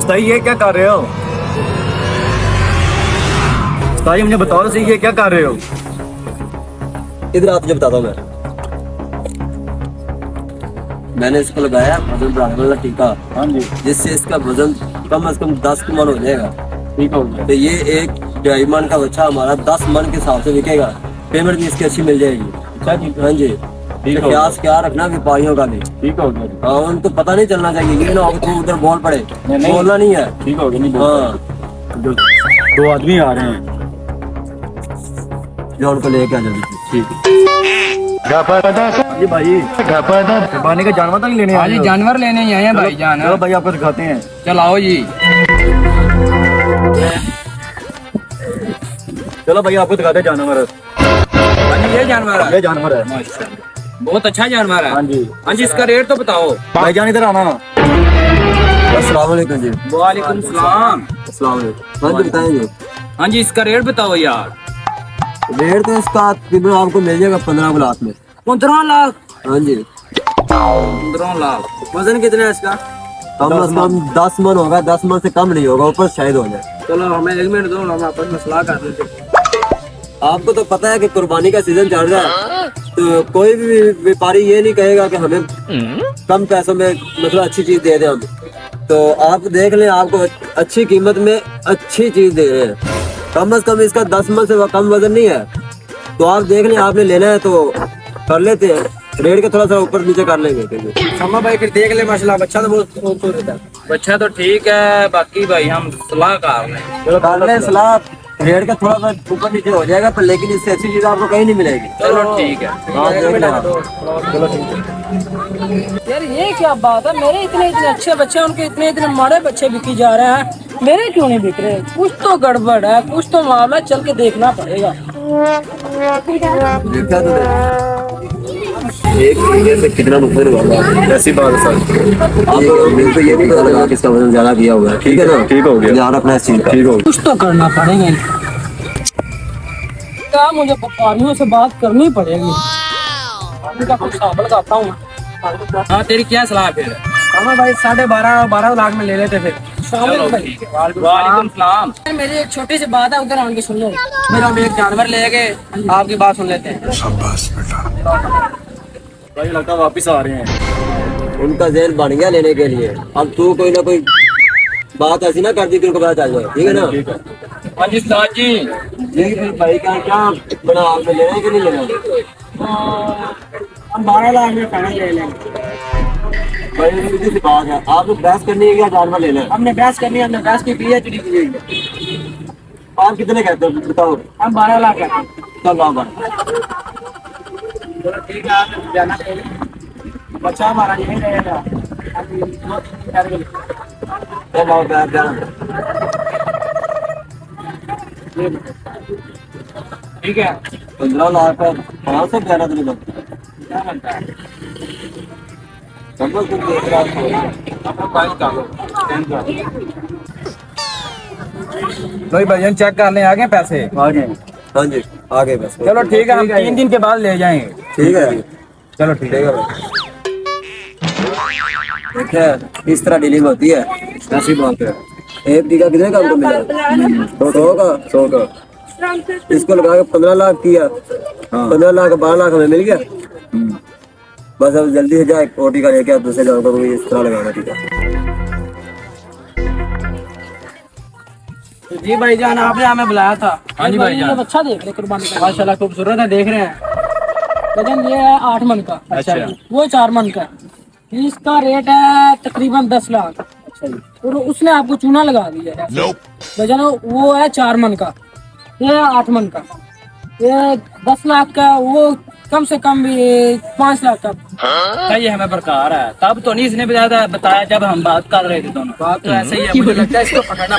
उस्ताद ये क्या कर रहे हो? उस्ताद मुझे बताओ तो सही, ये क्या कर रहे हो? इधर आप, तुझे बताता हूँ मैंने इसको लगाया वजन बढ़ाने वाला टीका। हाँ जी, जिससे इसका वजन कम से कम 10 मन हो जाएगा। ठीक हो गया। तो ये एक 2.5 मन का बच्चा हमारा 10 मन के हिसाब से बिकेगा। पेमेंट भी इसकी अच्छी मिल जाएगी। अच्छा ठीक, हाँ जी। ठीक हो प्रयास क्या रखना व्यापारियों का भी। ठीक हो गया। हाँ, उनको पता नहीं चलना चाहिए, ये ना हो कि उधर बोल पड़े। नहीं। बोलना नहीं है। ठीक हो गया। नहीं हाँ, दो आदमी आ रहे हैं। जो उनको लेके आ जल्दी। ठीक जी भाई, कुर्बानी का जानवर तक लेने आए हो? जानवर लेने ही आए हैं भाई जान। चलो भाई आपको दिखाते हैं। चलाओ जी। चलो भाई आपको दिखाते हैं जानवर। ये जानवर है, ये जानवर है। बहुत अच्छा जानवर है। हाँ जी। हाँ जी, इसका रेट तो बताओ। भाईजान इधर आना। अस्सलाम वालेकुम जी। वालेकुम सलाम। अस्सलाम वालेकुम। हाँ जी, बताएं जी। हाँ जी, इसका रेट बताओ यार। रेट तो इसका तकरीबन आपको मिल जाएगा 15 लाख में। 15 लाख? हाँ जी। 15 लाख। वजन कितना है इसका? कम से कम 10 मन होगा, 10 मन से कम नहीं होगा, ऊपर शायद हो जाए। चलो हमें 1 मिनट दो, हम आपस में सलाह कर लेते हैं। आपको तो पता है कि कुर्बानी का सीजन चल रहा है, तो कोई भी व्यापारी ये नहीं कहेगा कि हमें कम पैसों में मतलब अच्छी चीज दे दे हम। तो आप देख लें, आपको अच्छी कीमत में अच्छी चीज दे रहे हैं। कम से कम इसका 10 मन से कम वजन नहीं है। तो आप देख लें, आपने लेना है तो कर लेते हैं। रेट के थोड़ा सा ऊपर नीचे कर लेंगे। शम्मा भाई फिर देख ले माशाल्लाह, बच्चा तो बहुत खूबसूरत है। बच्चा तो ठीक है, बाकी भाई हम सलाह कर रहे हैं। चलो कर लें सलाह। रेट का थोड़ा सा ऊपर नीचे हो जाएगा, पर लेकिन इससे अच्छी चीज आपको कहीं नहीं मिलेगी। चलो ठीक है। हाँ, देख लें आप। चलो ठीक है। यार ये क्या बात है, मेरे इतने इतने अच्छे बच्चे, उनके इतने इतने माड़े बच्चे बिकी जा रहे हैं, मेरे क्यों नहीं बिक रहे? कुछ तो गड़बड़ है, कुछ तो मामला चल के देखना पड़ेगा। देखा तो एक महीने से कितना नुकसान हुआ? ऐसी बात है सर। मेरे को ये नहीं पता लगा कि इसका वजन ज्यादा किया हुआ है। ठीक है ना? ठीक हो गया। ध्यान रखना इस चीज का। ठीक हो कुछ तो करना पड़ेगा। क्या मुझे व्यापारियों से बात करनी पड़ेगी। उनका कुछ हिसाब लगाता हूँ। हाँ, तेरी क्या सलाह फिर? हाँ भाई 12.5 लाख में ले लेते फिर। वालेकुम सलाम। मेरी एक छोटी सी बात है, उधर आके सुन लो। फिर हम एक जानवर लेके आपकी बात सुन लेते हैं। भाई लगता है वापिस आ रहे हैं। उनका जहन बन गया लेने के लिए। अब तू कोई ना कोई बात ऐसी ना कर दी कि उनको पता चल जाए। ठीक है ना? ठीक है। हाँ जी उस्ताद जी। जी भाई, क्या बना आपने लेना है कि नहीं लेना? हम 12 लाख में फाइनल ले लेंगे। भाई सीधी सी बात है, आपको बहस करनी है या जानवर लेना है? हमने बहस करनी है, हमने बहस की PhD की है। आप कितने कहते हो बताओ? हम 12 लाख है। चल आप ठीक है, आप जाना चाहिए। बच्चा हमारा यही रहेगा। चल आओ बैठ जाना। ठीक है। 15 लाख का 511 दिन लग क्या बनता है? समझ तुम देख रहा भाई भाईजान चेक कर लें, आ गए पैसे? आगे। हाँ जी, आ गए बस। चलो ठीक है, हम 3 दिन के बाद ले जाएंगे। ठीक है। चलो ठीक है। ठीक है, इस तरह डीलिंग होती है। ऐसी बात है। एक टीका कितने का हमको मिला? 100 का। 100 का। इसको लगा के 15 लाख किया। 15 लाख 12 लाख हमें मिल गया। बस अब जल्दी से जाए और टीका लेके आप दूसरे लोगों को इस तरह लगाना टीका। जी भाईजान, आपने हमें बुलाया था। हाँ जी भाईजान। बच्चा देख ले कुर्बानी का, माशाल्लाह खूबसूरत है, देख रहे हैं। वजन ये है 8 मन का। अच्छा। वो 4 मन का। इसका रेट है तकरीबन 10 लाख। और उसने आपको चूना लगा दिया है। वजन वो है 4 मन का, ये 8 मन का, ये 10 लाख का, वो कम से कम भी 5 लाख का। ये हमें बरकरार है, तब तो नहीं इसने बताया जब हम बात कर रहे थे दोनों। बात तो ऐसे ही है, मुझे लगता है इसको पकड़ना।